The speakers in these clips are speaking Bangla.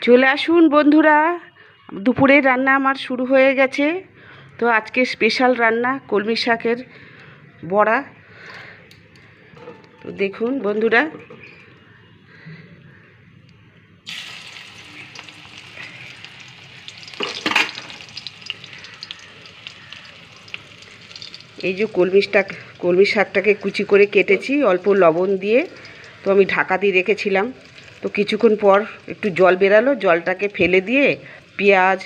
চলে আসুন বন্ধুরা, দুপুরের রান্না আমার শুরু হয়ে গেছে। তো আজকে স্পেশাল রান্না কলমি শাকের বড়া। তো দেখুন বন্ধুরা, এই যে কলমি শাকটাকে কুচি করে কেটেছি অল্প লবণ দিয়ে। তো আমি ঢাকা দিয়ে রেখেছিলাম। তো কিছুক্ষণ পর একটু জল বেরালো, জলটাকে ফেলে দিয়ে পেঁয়াজ,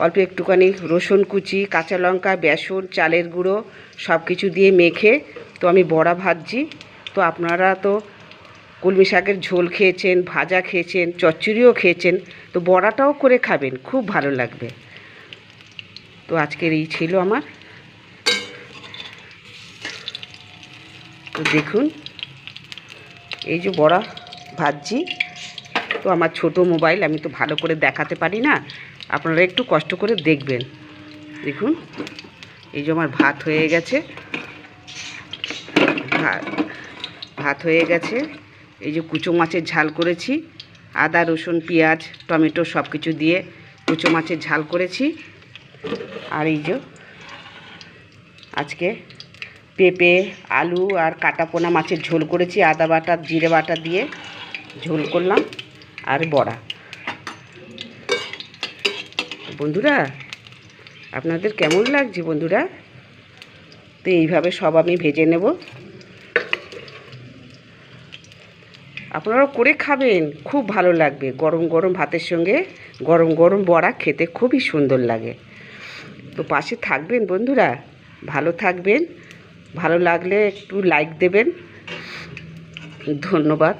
অল্প একটুখানি রসুন কুচি, কাঁচা লঙ্কা, বেসন, চালের গুঁড়ো সব কিছু দিয়ে মেখে তো আমি বড়া ভাজছি। তো আপনারা তো কলমি শাকের ঝোল খেয়েছেন, ভাজা খেয়েছেন, চচ্চড়িও খেয়েছেন, তো বড়াটাও করে খাবেন, খুব ভালো লাগবে। তো আজকের এই ছিল আমার। তো দেখুন এই যে বড়া ভাজছি। তো আমার ছোট মোবাইল, আমি তো ভালো করে দেখাতে পারি না, আপনারা একটু কষ্ট করে দেখবেন। দেখুন এই যে আমার ভাত হয়ে গেছে, ভাত হয়ে গেছে। এই যে কুচো মাছের ঝাল করেছি, আদা রসুন পেঁয়াজ টমেটো সব কিছু দিয়ে কুচো মাছের ঝাল করেছি। আর এই যে আজকে পেঁপে, আলু আর কাটাপোনা মাছের ঝোল করেছি, আদা বাটা জিরে বাটা দিয়ে ঝোল করলাম। আর বড়া। বন্ধুরা আপনাদের কেমন লাগছে বন্ধুরা? তো এইভাবে সব আমি ভেজে নেব, আপনারাও করে খাবেন, খুব ভালো লাগবে। গরম গরম ভাতের সঙ্গে গরম গরম বড়া খেতে খুবই সুন্দর লাগে। তো পাশে থাকবেন বন্ধুরা, ভালো থাকবেন। ভালো লাগলে একটু লাইক দেবেন। ধন্যবাদ।